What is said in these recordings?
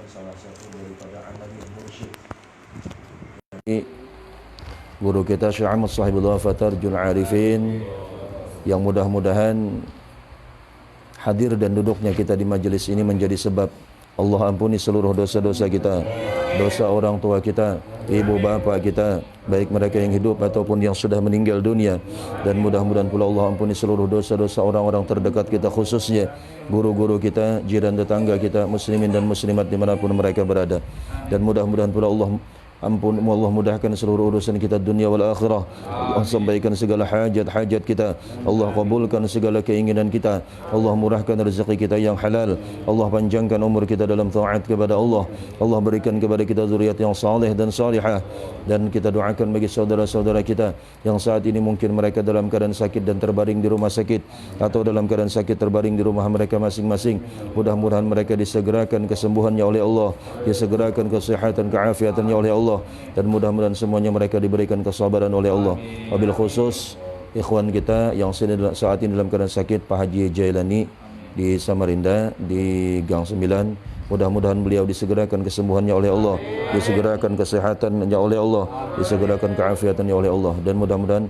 salah satu daripada alami mursyid. Guru kita Syekh Ahmad Sahibullah Fatarjul Arifin, yang mudah-mudahan hadir dan duduknya kita di majelis ini menjadi sebab Allah ampuni seluruh dosa-dosa kita, dosa orang tua kita, ibu bapa kita, baik mereka yang hidup ataupun yang sudah meninggal dunia. Dan mudah-mudahan pula Allah ampuni seluruh dosa-dosa orang-orang terdekat kita, khususnya guru-guru kita, jiran tetangga kita, muslimin dan muslimat dimanapun mereka berada. Dan mudah-mudahan pula Allah mudahkan seluruh urusan kita dunia wal akhirah. Allah sampaikan segala hajat-hajat kita, Allah kabulkan segala keinginan kita, Allah murahkan rezeki kita yang halal, Allah panjangkan umur kita dalam taat kepada Allah, Allah berikan kepada kita zuriat yang saleh dan salihah. Dan kita doakan bagi saudara-saudara kita yang saat ini mungkin mereka dalam keadaan sakit dan terbaring di rumah sakit, atau dalam keadaan sakit terbaring di rumah mereka masing-masing. Mudah-mudahan mereka disegerakan kesembuhannya oleh Allah, disegerakan kesehatan keafiatannya oleh Allah, dan mudah-mudahan semuanya mereka diberikan kesabaran oleh Allah. Wabil khusus ikhwan kita yang saat ini dalam keadaan sakit, Pak Haji Jailani di Samarinda di Gang 9, mudah-mudahan beliau disegerakan kesembuhannya oleh Allah, disegerakan kesehatannya oleh Allah, disegerakan keafiatannya oleh Allah, dan mudah-mudahan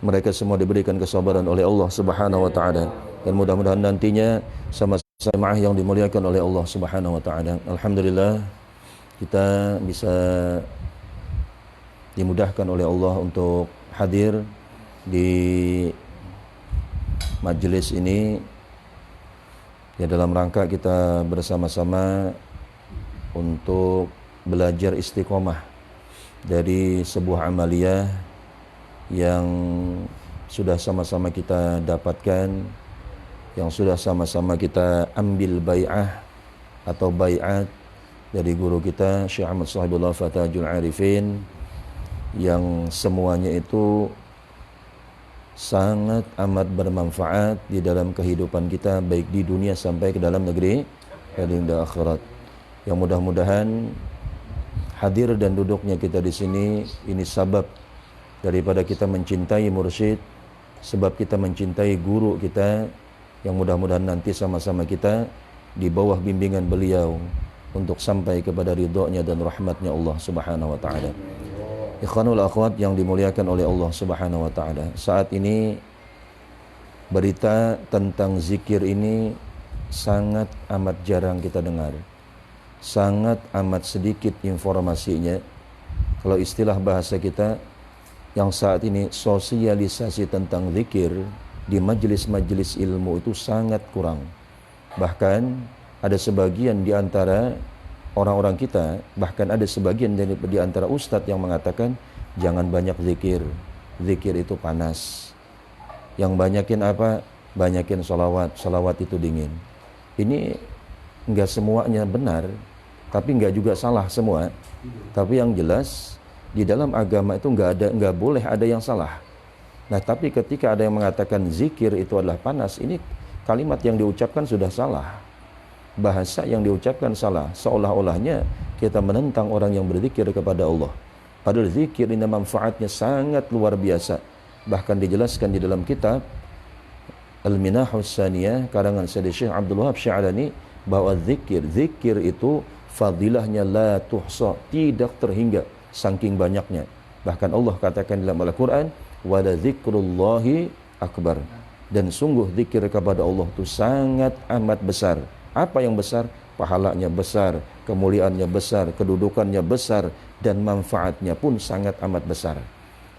mereka semua diberikan kesabaran oleh Allah Subhanahu wa taala. Dan mudah-mudahan nantinya sama-sama yang dimuliakan oleh Allah Subhanahu wa taala. Alhamdulillah kita bisa dimudahkan oleh Allah untuk hadir di majelis ini ya, dalam rangka kita bersama-sama untuk belajar istiqomah dari sebuah amaliyah yang sudah sama-sama kita dapatkan, yang sudah sama-sama kita ambil bai'ah atau bai'at dari guru kita Syekh Ahmad Sahibullah Fatarjul Arifin, yang semuanya itu sangat amat bermanfaat di dalam kehidupan kita, baik di dunia sampai ke dalam negeri dan di akhirat. Yang mudah-mudahan hadir dan duduknya kita di sini ini sebab daripada kita mencintai mursyid, sebab kita mencintai guru kita, yang mudah-mudahan nanti sama-sama kita di bawah bimbingan beliau untuk sampai kepada ridhonya dan rahmatnya Allah Subhanahu wa taala. Ikhwanul akhwat yang dimuliakan oleh Allah Subhanahu wa taala, saat ini berita tentang zikir ini sangat amat jarang kita dengar. Sangat amat sedikit informasinya. Kalau istilah bahasa kita, yang saat ini sosialisasi tentang zikir di majelis-majelis ilmu itu sangat kurang. Bahkan ada sebagian di antara orang-orang kita, bahkan ada sebagian di antara ustadz yang mengatakan jangan banyak zikir, zikir itu panas. Yang banyakin apa? Banyakin salawat, salawat itu dingin. Ini enggak semuanya benar, tapi enggak juga salah semua. Tapi yang jelas di dalam agama itu enggak boleh ada yang salah. Nah, tapi ketika ada yang mengatakan zikir itu adalah panas, ini kalimat yang diucapkan sudah salah. Bahasa yang diucapkan salah, seolah-olahnya kita menentang orang yang berzikir kepada Allah. Padahal zikir ini manfaatnya sangat luar biasa. Bahkan dijelaskan di dalam kitab Al-Minahus Saniyah karangan Syekh Abdul Wahab Sya'rani bahwa zikir itu fadilahnya la tuhsa, tidak terhingga saking banyaknya. Bahkan Allah katakan dalam Al-Qur'an, wa la dzikrullahi akbar. Dan sungguh zikir kepada Allah itu sangat amat besar. Apa yang besar? Pahalanya besar, kemuliaannya besar, kedudukannya besar, dan manfaatnya pun sangat amat besar.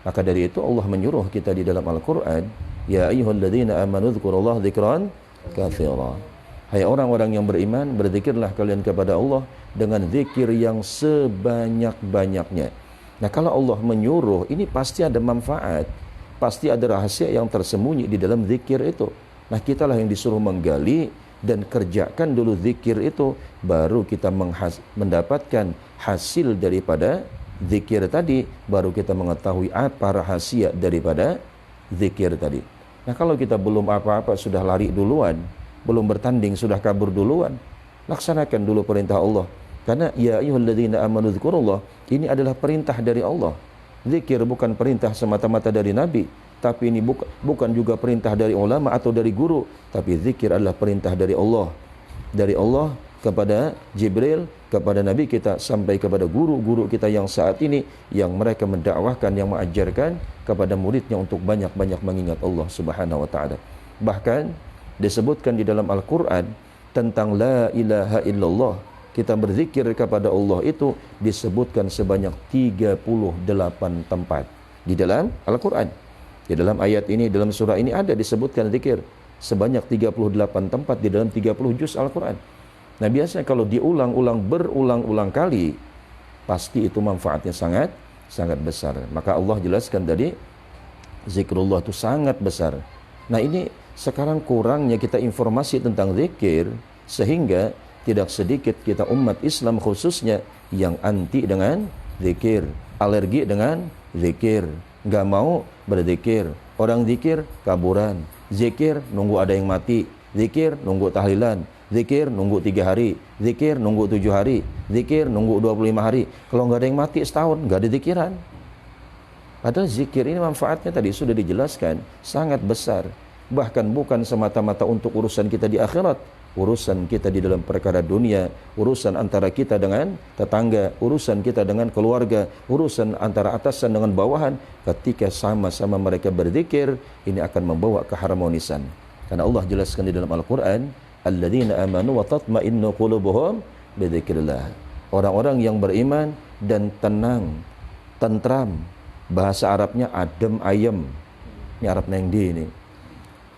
Maka dari itu Allah menyuruh kita di dalam Al-Quran, ya ayyuhalladzina amanu dzkurullaha dzikran katsira. Hai orang-orang yang beriman, berzikirlah kalian kepada Allah dengan zikir yang sebanyak-banyaknya. Nah, kalau Allah menyuruh, ini pasti ada manfaat, pasti ada rahasia yang tersembunyi di dalam zikir itu. Nah, kitalah yang disuruh menggali dan kerjakan dulu zikir itu, baru kita mendapatkan hasil daripada zikir tadi, baru kita mengetahui apa rahasia daripada zikir tadi. Nah, kalau kita belum apa-apa sudah lari duluan, belum bertanding sudah kabur duluan, laksanakan dulu perintah Allah. Karena ya ayyuhalladzina amanu dzkurullah, ini adalah perintah dari Allah. Zikir bukan perintah semata-mata dari Nabi, tapi ini bukan juga perintah dari ulama atau dari guru, tapi zikir adalah perintah dari Allah. Dari Allah kepada Jibril, kepada Nabi kita, sampai kepada guru-guru kita yang saat ini, yang mereka mendakwahkan, yang mengajarkan kepada muridnya untuk banyak-banyak mengingat Allah Subhanahu wa taala. Bahkan disebutkan di dalam Al-Qur'an tentang la ilaha illallah, kita berzikir kepada Allah itu disebutkan sebanyak 38 tempat di dalam Al-Qur'an. Di dalam ayat ini, dalam surah ini ada disebutkan zikir sebanyak 38 tempat di dalam 30 juz Al-Qur'an. Nah, biasanya kalau diulang-ulang berulang-ulang kali, pasti itu manfaatnya sangat besar. Maka Allah jelaskan tadi, zikrullah itu sangat besar. Nah, ini sekarang kurangnya kita informasi tentang zikir, sehingga tidak sedikit kita umat Islam khususnya yang anti dengan zikir, alergi dengan zikir, nggak mau berzikir. Orang zikir kaburan, zikir nunggu ada yang mati, zikir nunggu tahlilan, zikir nunggu 3 hari, zikir nunggu 7 hari, zikir nunggu 25 hari. Kalau nggak ada yang mati setahun, nggak ada zikiran. Padahal zikir ini manfaatnya tadi sudah dijelaskan sangat besar. Bahkan bukan semata-mata untuk urusan kita di akhirat, urusan kita di dalam perkara dunia, urusan antara kita dengan tetangga, urusan kita dengan keluarga, urusan antara atasan dengan bawahan. Ketika sama-sama mereka berzikir, ini akan membawa keharmonisan. Karena Allah jelaskan di dalam Al-Quran, alladzina amanu wa tatma'innu qulubuhum bidzikrillah. Orang-orang yang beriman dan tenang, tentram. Bahasa Arabnya adem ayem. Ini Arab Nengdi ini.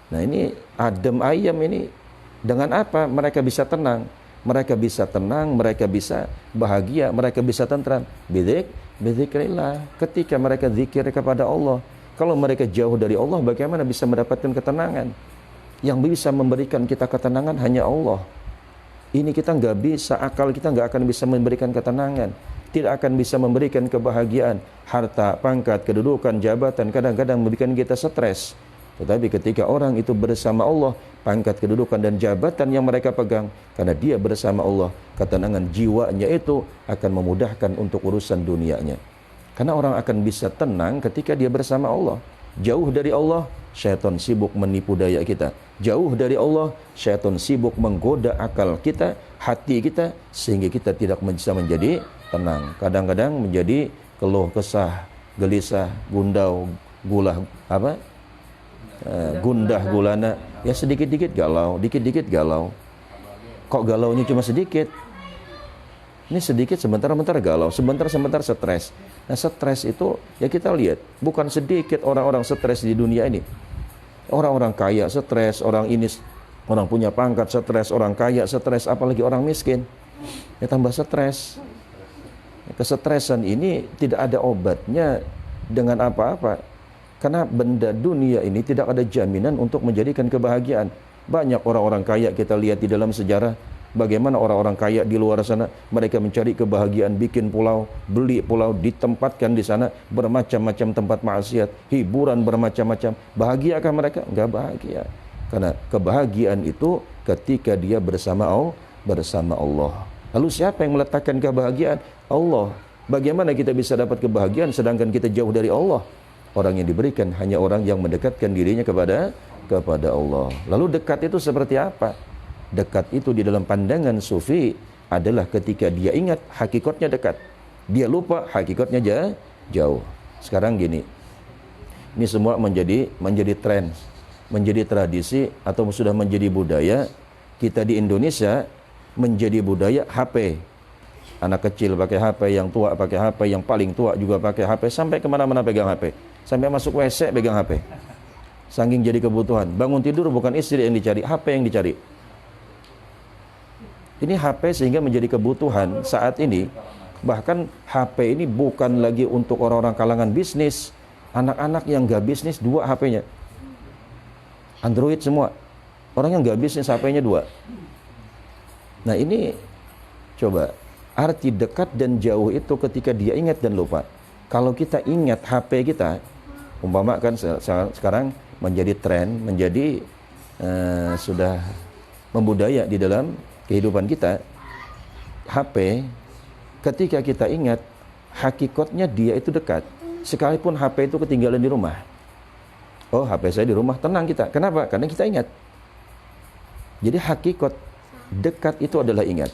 Nah, ini adem ayem ini dengan apa mereka bisa tenang? Mereka bisa tenang, mereka bisa bahagia, mereka bisa tentram. Bidzikrillah. Ketika mereka zikir kepada Allah. Kalau mereka jauh dari Allah, bagaimana bisa mendapatkan ketenangan? Yang bisa memberikan kita ketenangan hanya Allah. Ini kita nggak bisa, akal kita nggak akan bisa memberikan ketenangan, tidak akan bisa memberikan kebahagiaan. Harta, pangkat, kedudukan, jabatan kadang-kadang memberikan kita stres. Tetapi ketika orang itu bersama Allah, pangkat, kedudukan dan jabatan yang mereka pegang, karena dia bersama Allah, ketenangan jiwanya itu akan memudahkan untuk urusan dunianya. Karena orang akan bisa tenang ketika dia bersama Allah. Jauh dari Allah, syaitan sibuk menipu daya kita. Jauh dari Allah, syaitan sibuk menggoda akal kita, hati kita, sehingga kita tidak bisa menjadi tenang. Kadang-kadang menjadi keluh kesah, gelisah, gundah gulana. Ya sedikit-dikit galau, dikit-dikit galau. Kok galaunya cuma sedikit? Ini sedikit, sebentar-sebentar galau, sebentar-sebentar stres. Nah, stres itu ya kita lihat, bukan sedikit orang-orang stres di dunia ini. Orang-orang kaya stres, orang punya pangkat stres, orang kaya stres, apalagi orang miskin. Ya tambah stres. Kesetresan ini tidak ada obatnya dengan apa-apa. Karena benda dunia ini tidak ada jaminan untuk menjadikan kebahagiaan. Banyak orang-orang kaya kita lihat di dalam sejarah, bagaimana orang-orang kaya di luar sana, mereka mencari kebahagiaan, bikin pulau, beli pulau, ditempatkan di sana, bermacam-macam tempat maksiat, hiburan bermacam-macam. Bahagiakah mereka? Enggak bahagia. Karena kebahagiaan itu ketika dia bersama Allah. Lalu siapa yang meletakkan kebahagiaan? Allah. Bagaimana kita bisa dapat kebahagiaan sedangkan kita jauh dari Allah? Orang yang diberikan hanya orang yang mendekatkan dirinya kepada Allah. Lalu dekat itu seperti apa? Dekat itu di dalam pandangan sufi adalah ketika dia ingat hakikatnya dekat, dia lupa hakikatnya jauh. Sekarang gini, ini semua menjadi tren, menjadi tradisi atau sudah menjadi budaya kita di Indonesia. Menjadi budaya HP. Anak kecil pakai HP, yang tua pakai HP, yang paling tua juga pakai HP, sampai kemana-mana pegang HP, sampai masuk WC pegang HP. Saking jadi kebutuhan. Bangun tidur bukan istri yang dicari, HP yang dicari. Ini HP sehingga menjadi kebutuhan saat ini. Bahkan HP ini bukan lagi untuk orang-orang kalangan bisnis. Anak-anak yang gak bisnis 2 HP-nya. Android semua. Orang yang gak bisnis HP-nya 2. Nah, ini coba arti dekat dan jauh itu ketika dia ingat dan lupa. Kalau kita ingat HP kita, umpama kan sekarang menjadi tren, menjadi sudah membudaya di dalam kehidupan kita. HP, ketika kita ingat, hakikatnya dia itu dekat. Sekalipun HP itu ketinggalan di rumah. Oh, HP saya di rumah, tenang kita. Kenapa? Karena kita ingat. Jadi hakikat dekat itu adalah ingat.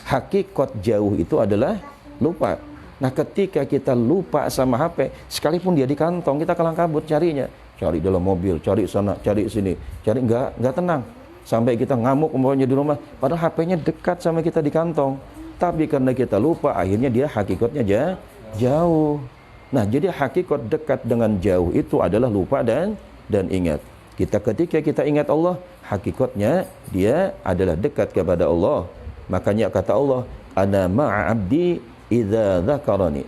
Hakikat jauh itu adalah lupa. Nah, ketika kita lupa sama HP, sekalipun dia di kantong, kita kalang kabut carinya. Cari dalam mobil, cari sana, cari sini, cari nggak tenang. Sampai kita ngamuk umpamanya di rumah, padahal HP-nya dekat sama kita di kantong. Tapi karena kita lupa, akhirnya dia hakikatnya jauh. Nah, jadi hakikat dekat dengan jauh itu adalah lupa dan ingat. Ketika kita ingat Allah, hakikatnya dia adalah dekat kepada Allah. Makanya kata Allah, ana ma'a abdi idza dzakarani.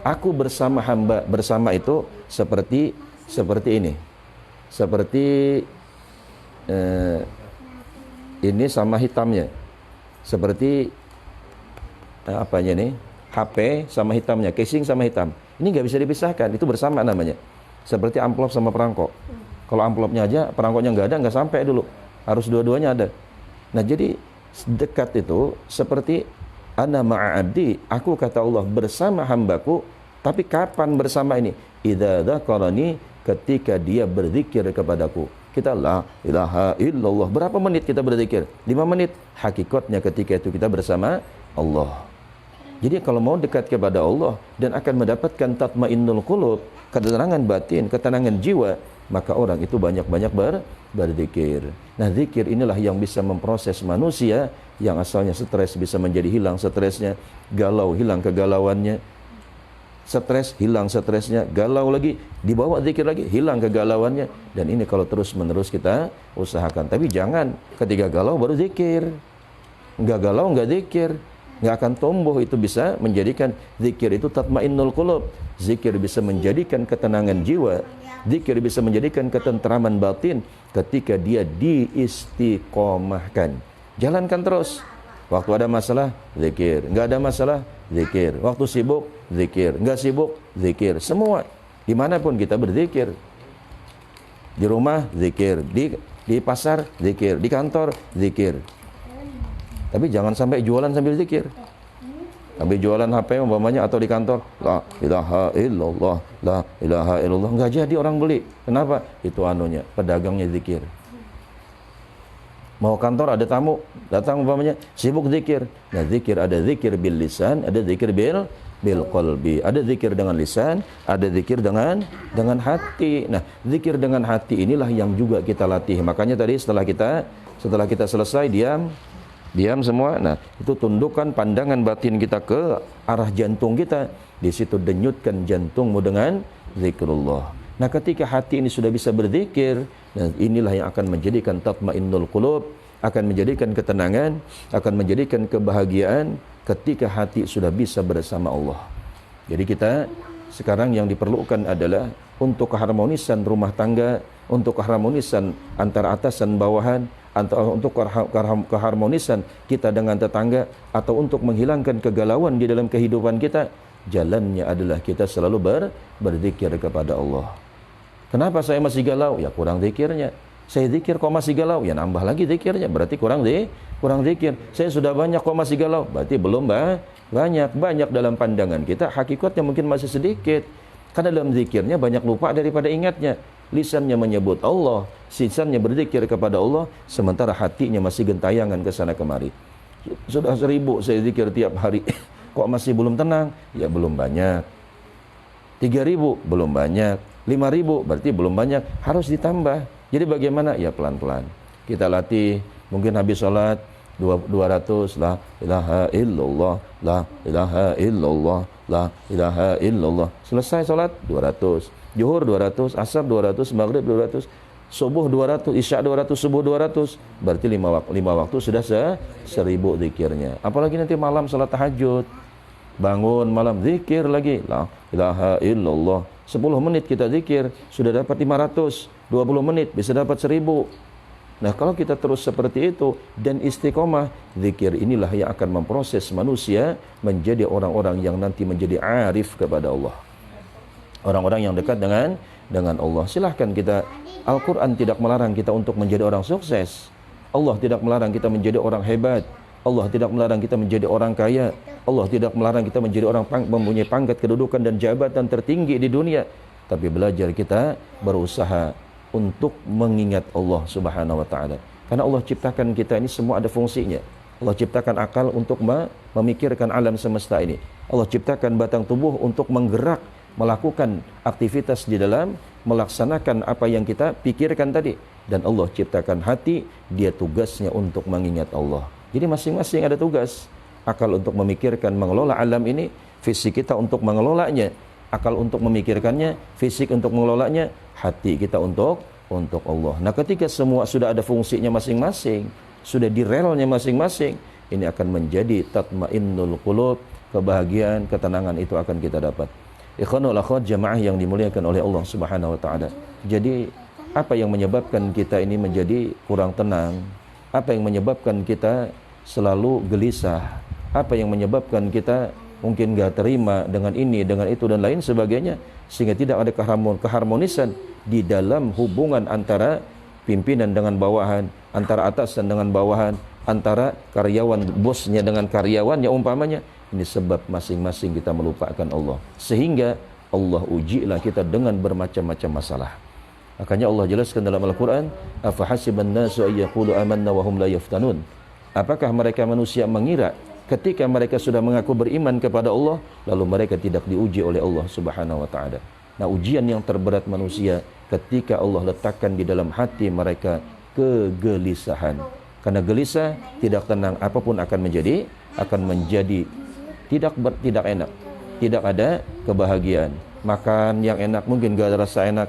Aku bersama hamba, bersama itu seperti ini. Seperti ini sama hitamnya. Seperti apanya nih? HP sama hitamnya, casing sama hitam. Ini nggak bisa dipisahkan, itu bersama namanya. Seperti amplop sama perangkok. Kalau amplopnya aja, perangkoknya nggak ada, nggak sampai dulu. Harus dua-duanya ada. Nah, jadi dekat itu seperti ana ma'a abdi, aku kata Allah bersama hambaku. Tapi kapan bersama ini? Idza dzakarani, ketika dia berzikir kepadaku. Kita la ilaha illallah. Berapa menit kita berzikir? 5 menit. Hakikatnya ketika itu kita bersama Allah. Jadi kalau mau dekat kepada Allah dan akan mendapatkan tatmainnul qulub, ketenangan batin, ketenangan jiwa, maka orang itu banyak-banyak berzikir. Nah, zikir inilah yang bisa memproses manusia yang asalnya stres bisa menjadi hilang stresnya, galau hilang kegalauannya, stres hilang stresnya, galau lagi, dibawa zikir lagi, hilang kegalauannya. Dan ini kalau terus-menerus kita usahakan. Tapi jangan ketika galau baru zikir. Enggak galau enggak zikir, enggak akan tumbuh. Itu bisa menjadikan zikir itu tatmainnul qulub. Zikir bisa menjadikan ketenangan jiwa. Zikir bisa menjadikan ketentraman batin ketika dia diistiqomahkan. Jalankan terus. Waktu ada masalah, zikir. Enggak ada masalah, zikir. Waktu sibuk, zikir. Enggak sibuk, zikir. Semua. Dimanapun kita berzikir. Di rumah, zikir. Di pasar, zikir. Di kantor, zikir. Tapi jangan sampai jualan sambil zikir. Sambil jualan HP umpamanya atau di kantor, la ilaha illallah, la ilaha illallah, enggak jadi orang beli. Kenapa? Itu anunya, pedagangnya zikir. Mau kantor ada tamu, datang umpamanya sibuk zikir. Nah, zikir ada zikir bil lisan, ada zikir bil qalbi. Ada zikir dengan lisan, ada zikir dengan hati. Nah, zikir dengan hati inilah yang juga kita latih. Makanya tadi setelah kita selesai diam semua. Nah, itu tundukkan pandangan batin kita ke arah jantung kita. Di situ denyutkan jantungmu dengan zikrullah. Nah, ketika hati ini sudah bisa berzikir, nah inilah yang akan menjadikan tatmainnul qulub, akan menjadikan ketenangan, akan menjadikan kebahagiaan ketika hati sudah bisa bersama Allah. Jadi kita sekarang yang diperlukan adalah untuk keharmonisan rumah tangga, untuk keharmonisan antara atasan bawahan, atau untuk keharmonisan kita dengan tetangga, atau untuk menghilangkan kegalauan di dalam kehidupan kita, jalannya adalah kita selalu berzikir kepada Allah. Kenapa saya masih galau? Ya kurang zikirnya. Saya zikir kok masih galau? Ya nambah lagi zikirnya, berarti kurang zikir. Saya sudah banyak kok masih galau? Berarti belum banyak dalam pandangan kita, hakikatnya mungkin masih sedikit. Karena dalam zikirnya banyak lupa daripada ingatnya. Lisannya menyebut Allah, lisannya berzikir kepada Allah, sementara hatinya masih gentayangan ke sana kemari. Sudah 1000 saya zikir tiap hari, kok masih belum tenang? Ya belum banyak. 3000 belum banyak. 5000 berarti belum banyak, harus ditambah. Jadi bagaimana? Ya pelan-pelan. Kita latih, mungkin habis sholat 200 la ilaha illallah, la ilaha illallah, la ilaha illallah. Selesai sholat 200. Zuhur 200, asar 200, maghrib 200, subuh 200, isya 200, subuh 200. Berarti 5 waktu sudah 1000 zikirnya. Apalagi nanti malam salat tahajud. Bangun malam zikir lagi. La ilaha illallah. 10 menit kita zikir, sudah dapat 500. 20 menit bisa dapat 1000. Nah, kalau kita terus seperti itu dan istiqomah, zikir inilah yang akan memproses manusia menjadi orang-orang yang nanti menjadi arif kepada Allah. Orang-orang yang dekat dengan Allah. Silahkan kita, Al-Quran tidak melarang kita untuk menjadi orang sukses. Allah tidak melarang kita menjadi orang hebat. Allah tidak melarang kita menjadi orang kaya. Allah tidak melarang kita menjadi orang mempunyai pangkat, kedudukan dan jabatan tertinggi di dunia. Tapi belajar kita berusaha untuk mengingat Allah Subhanahu wa taala. Karena Allah ciptakan kita ini semua ada fungsinya. Allah ciptakan akal untuk memikirkan alam semesta ini. Allah ciptakan batang tubuh untuk menggerak, melakukan aktivitas di dalam, melaksanakan apa yang kita pikirkan tadi. Dan Allah ciptakan hati, dia tugasnya untuk mengingat Allah. Jadi masing-masing ada tugas. Akal untuk memikirkan, mengelola alam ini, fisik kita untuk mengelolanya, akal untuk memikirkannya, fisik untuk mengelolanya, hati kita untuk Allah. Nah, ketika semua sudah ada fungsinya masing-masing, sudah di relnya masing-masing, ini akan menjadi tatmainnul qulub, kebahagiaan, ketenangan itu akan kita dapat. Ikhwanul akhwat jamaah yang dimuliakan oleh Allah Subhanahu wa taala. Jadi, apa yang menyebabkan kita ini menjadi kurang tenang? Apa yang menyebabkan kita selalu gelisah? Apa yang menyebabkan kita mungkin gak terima dengan ini, dengan itu dan lain sebagainya, sehingga tidak ada keharmonisan di dalam hubungan antara pimpinan dengan bawahan, antara atasan dengan bawahan, antara karyawan bosnya dengan karyawannya umpamanya. Ini sebab masing-masing kita melupakan Allah, sehingga Allah ujilah kita dengan bermacam-macam masalah. Makanya Allah jelaskan dalam Al-Quran, afahasiban nasu ayyaqulu amanna wa hum la yaftanun. Apakah mereka manusia mengira ketika mereka sudah mengaku beriman kepada Allah, lalu mereka tidak diuji oleh Allah Subhanahu wa taala. Nah, ujian yang terberat manusia ketika Allah letakkan di dalam hati mereka kegelisahan. Karena gelisah, tidak tenang, apapun akan menjadi tidak enak. Tidak ada kebahagiaan. Makan yang enak mungkin gak terasa enak.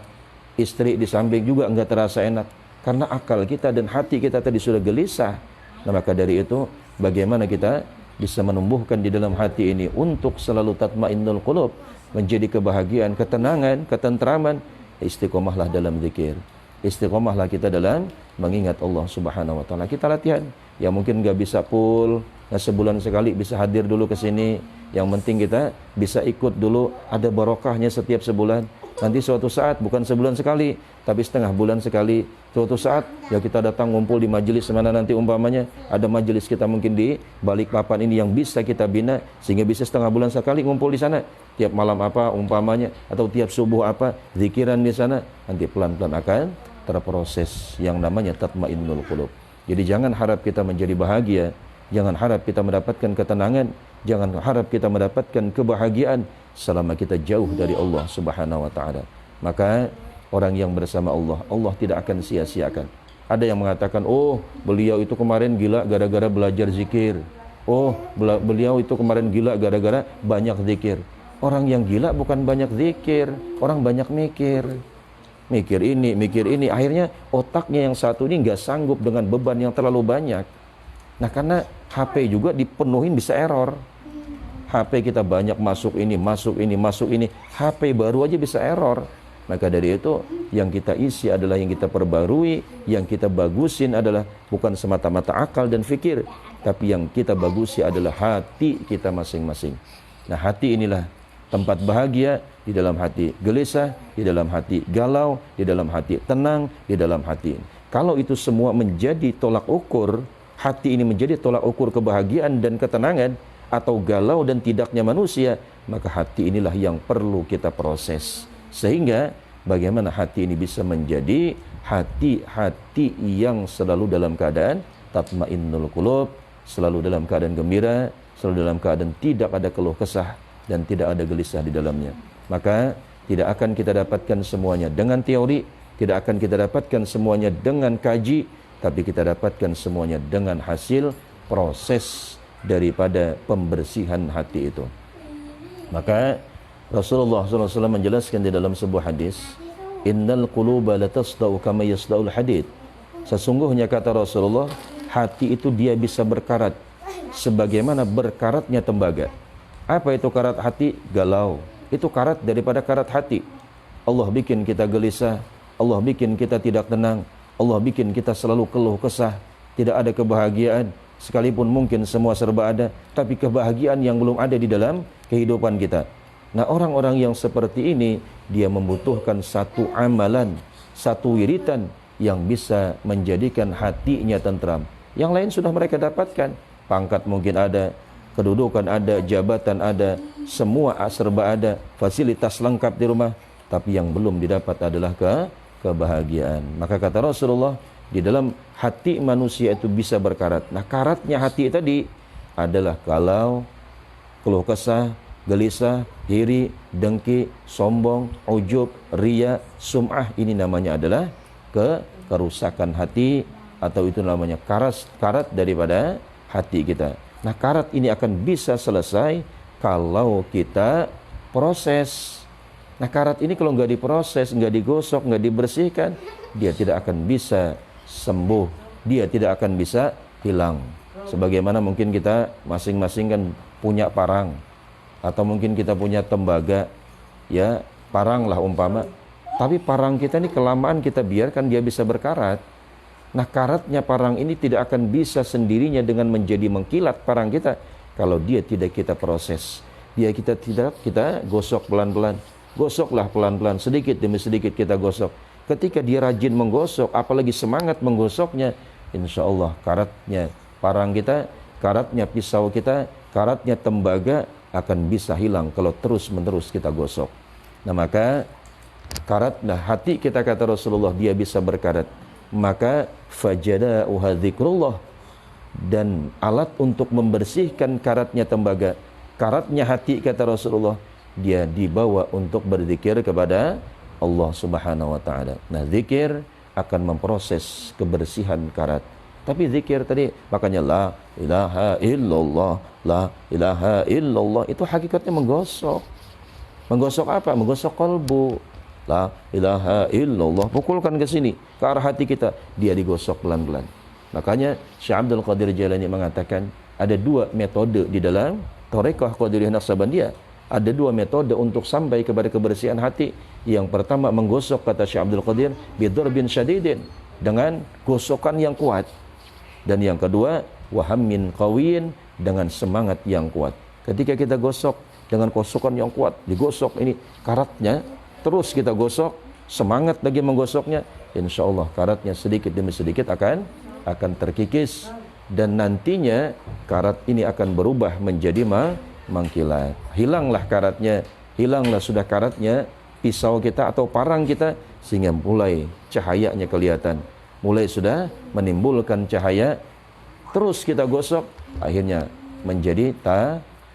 Istri di samping juga enggak terasa enak. Karena akal kita dan hati kita tadi sudah gelisah. Nah, maka dari itu bagaimana kita bisa menumbuhkan di dalam hati ini untuk selalu tatmainnul qulub, menjadi kebahagiaan, ketenangan, ketentraman. Istiqomahlah dalam zikir. Istiqomahlah kita dalam mengingat Allah Subhanahu wa taala. Kita latihan. Ya mungkin enggak bisa full, sebulan sekali bisa hadir dulu ke sini. Yang penting kita bisa ikut dulu, ada barokahnya setiap sebulan. Nanti suatu saat bukan sebulan sekali, tapi setengah bulan sekali. Suatu saat ya kita datang ngumpul di majelis mana nanti umpamanya ada majelis kita mungkin di balik papan ini yang bisa kita bina, sehingga bisa setengah bulan sekali ngumpul di sana. Tiap malam apa umpamanya, atau tiap subuh apa zikiran di sana. Nanti pelan-pelan akan terproses yang namanya tatmainnul qulub. Jadi jangan harap kita menjadi bahagia, jangan harap kita mendapatkan ketenangan, jangan harap kita mendapatkan kebahagiaan selama kita jauh dari Allah Subhanahu wa taala. Maka orang yang bersama Allah, Allah tidak akan sia-siakan. Ada yang mengatakan, "Oh, beliau itu kemarin gila gara-gara belajar zikir. Oh, beliau itu kemarin gila gara-gara banyak zikir." Orang yang gila bukan banyak zikir, orang banyak mikir. Mikir ini, akhirnya otaknya yang satu ini enggak sanggup dengan beban yang terlalu banyak. Nah, karena HP juga dipenuhin bisa error. HP kita banyak masuk ini, HP baru aja bisa error. Maka dari itu yang kita isi adalah yang kita perbarui, yang kita bagusin adalah bukan semata-mata akal dan fikir, tapi yang kita bagusi adalah hati kita masing-masing. Nah, hati inilah tempat bahagia, di dalam hati gelisah, di dalam hati galau, di dalam hati tenang, di dalam hati. Kalau itu semua menjadi tolak ukur, hati ini menjadi tolak ukur kebahagiaan dan ketenangan, atau galau dan tidaknya manusia, maka hati inilah yang perlu kita proses. Sehingga bagaimana hati ini bisa menjadi hati-hati yang selalu dalam keadaan tatmainnul qulub, selalu dalam keadaan gembira, selalu dalam keadaan tidak ada keluh kesah dan tidak ada gelisah di dalamnya. Maka tidak akan kita dapatkan semuanya dengan teori, tidak akan kita dapatkan semuanya dengan kaji, tapi kita dapatkan semuanya dengan hasil proses daripada pembersihan hati itu. Maka Rasulullah SAW menjelaskan di dalam sebuah hadis, innal quluba latasda'u kama yasda'ul hadid. Sesungguhnya kata Rasulullah, hati itu dia bisa berkarat sebagaimana berkaratnya tembaga. Apa itu karat hati? Galau. Itu karat daripada karat hati. Allah bikin kita gelisah, Allah bikin kita tidak tenang, Allah bikin kita selalu keluh kesah, tidak ada kebahagiaan. Sekalipun mungkin semua serba ada, tapi kebahagiaan yang belum ada di dalam kehidupan kita. Nah, orang-orang yang seperti ini, dia membutuhkan satu amalan, satu wiritan yang bisa menjadikan hatinya tentram. Yang lain sudah mereka dapatkan. Pangkat mungkin ada, kedudukan ada, jabatan ada, semua serba ada, fasilitas lengkap di rumah. Tapi yang belum didapat adalah kebahagiaan. Maka kata Rasulullah, di dalam hati manusia itu bisa berkarat. Nah, karatnya hati tadi adalah kalau keluh kesah, gelisah, iri, dengki, sombong, ujub, riya, sum'ah, ini namanya adalah kerusakan hati, atau itu namanya karat daripada hati kita. Nah, karat ini akan bisa selesai kalau kita proses. Nah, karat ini kalau nggak diproses, nggak digosok, nggak dibersihkan, dia tidak akan bisa sembuh, dia tidak akan bisa hilang. Sebagaimana mungkin kita masing-masing kan punya parang, atau mungkin kita punya tembaga, ya parang lah umpama. Tapi parang kita ini kelamaan kita biarkan dia bisa berkarat. Nah, karatnya parang ini tidak akan bisa sendirinya dengan menjadi mengkilat parang kita kalau dia tidak kita proses. Dia kita gosok pelan-pelan. Gosoklah pelan-pelan, sedikit demi sedikit kita gosok. Ketika dia rajin menggosok, apalagi semangat menggosoknya, insya Allah karatnya parang kita, karatnya pisau kita, karatnya tembaga akan bisa hilang kalau terus-menerus kita gosok. Nah, maka karatlah hati kita, kata Rasulullah, dia bisa berkarat. Maka fajada'uha dzikrullah, dan alat untuk membersihkan karatnya tembaga, karatnya hati, kata Rasulullah, dia dibawa untuk berzikir kepada Allah Subhanahu wa taala. Nah, zikir akan memproses kebersihan karat. Tapi zikir tadi, makanya la ilaha illallah, la ilaha illallah, itu hakikatnya menggosok. Menggosok apa? Menggosok kalbu. La ilaha illallah, pukulkan ke sini, ke arah hati kita, dia digosok pelan-pelan. Makanya Syekh Abdul Qadir Jailani mengatakan ada dua metode di dalam Thariqah Qadiriyah Naqsabandiyah. Ada dua metode untuk sampai kepada kebersihan hati. Yang pertama menggosok, kata Syekh Abdul Qadir, bidarbin syadidin, dengan gosokan yang kuat. Dan yang kedua, wahammin qawiyin, dengan semangat yang kuat. Ketika kita gosok dengan gosokan yang kuat, digosok ini karatnya, terus kita gosok, semangat lagi menggosoknya, insya Allah karatnya sedikit demi sedikit akan terkikis, dan nantinya karat ini akan berubah menjadi mengkilat. Hilanglah karatnya, hilanglah sudah karatnya pisau kita atau parang kita, sehingga mulai cahayanya kelihatan, mulai sudah menimbulkan cahaya. Terus kita gosok, akhirnya menjadi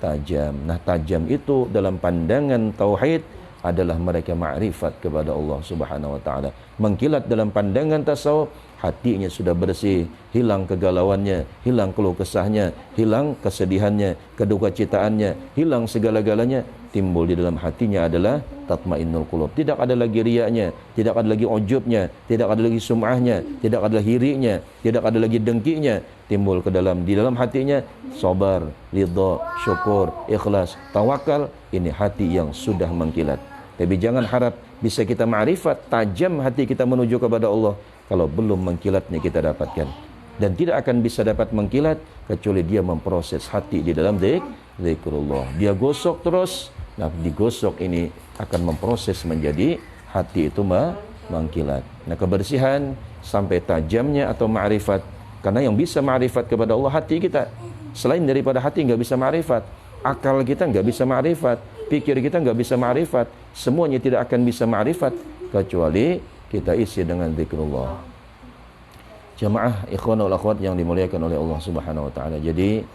tajam. Nah, tajam itu dalam pandangan tauhid adalah mereka ma'rifat kepada Allah Subhanahu wa taala. Mengkilat dalam pandangan tasawuf, hatinya sudah bersih, hilang kegalauannya, hilang keluh kesahnya, hilang kesedihannya, kedukacitaannya, hilang segala-galanya. Timbul di dalam hatinya adalah tatmainnul qulub. Tidak ada lagi riyanya, tidak ada lagi ujubnya, tidak ada lagi sum'ahnya, tidak ada lagi hirinya, tidak ada lagi dengkinya. Timbul di dalam hatinya sabar, ridha, syukur, ikhlas, tawakal. Ini hati yang sudah mengkilat. Tapi jangan harap bisa kita ma'rifat, tajam hati kita menuju kepada Allah, kalau belum mengkilatnya kita dapatkan. Dan tidak akan bisa dapat mengkilat kecuali dia memproses hati di dalam zikrullah. Dia gosok terus. Nah, digosok ini akan memproses menjadi hati itu mengkilat. Nah, kebersihan sampai tajamnya atau ma'rifat. Karena yang bisa ma'rifat kepada Allah hati kita. Selain daripada hati nggak bisa ma'rifat. Akal kita nggak bisa ma'rifat. Pikir kita nggak bisa ma'rifat. Semuanya tidak akan bisa ma'rifat kecuali kita isi dengan zikrullah. Jamaah ikhwan wal akhwat yang dimuliakan oleh Allah Subhanahu wa taala. Jadi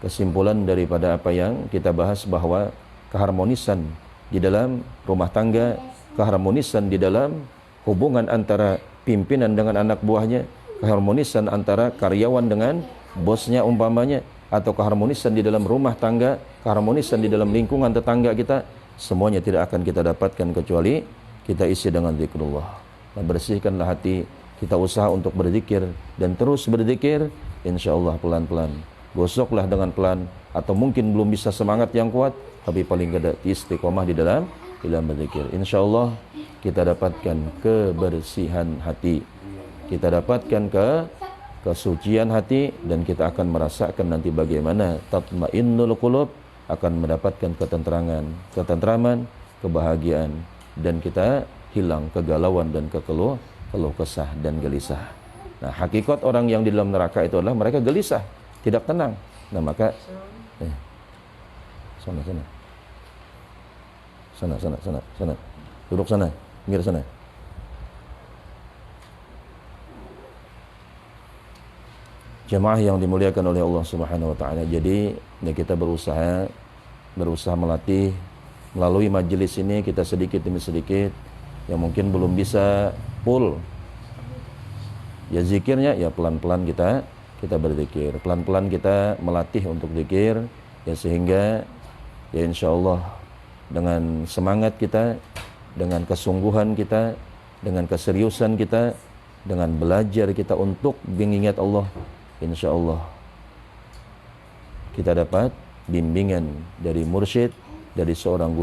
kesimpulan daripada apa yang kita bahas, bahwa keharmonisan di dalam rumah tangga, keharmonisan di dalam hubungan antara pimpinan dengan anak buahnya, keharmonisan antara karyawan dengan bosnya umpamanya, atau keharmonisan di dalam rumah tangga, keharmonisan di dalam lingkungan tetangga kita, semuanya tidak akan kita dapatkan kecuali kita isi dengan zikrullah. Nah, bersihkanlah hati, kita usaha untuk berzikir dan terus berzikir, insyaallah pelan-pelan. Gosoklah dengan pelan, atau mungkin belum bisa semangat yang kuat, tapi paling tidak istiqomah di dalam berzikir. Insyaallah kita dapatkan kebersihan hati, kita dapatkan kesucian hati, dan kita akan merasakan nanti bagaimana tatmainnul qulub, akan mendapatkan ketentraman, kebahagiaan, dan kita hilang kegalauan dan keluh kesah dan gelisah. Nah, hakikat orang yang di dalam neraka itu adalah mereka gelisah, tidak tenang. Nah, maka sana, duduk sana, pinggir sana. Jamaah yang dimuliakan oleh Allah Subhanahu wa taala. Jadi ya kita berusaha melatih melalui majelis ini, kita sedikit demi sedikit yang mungkin belum bisa full ya zikirnya, ya pelan-pelan kita berzikir, pelan-pelan kita melatih untuk zikir ya, sehingga ya insyaallah dengan semangat kita, dengan kesungguhan kita, dengan keseriusan kita, dengan belajar kita untuk mengingat Allah, insyaallah kita dapat bimbingan dari mursyid, dari seorang guru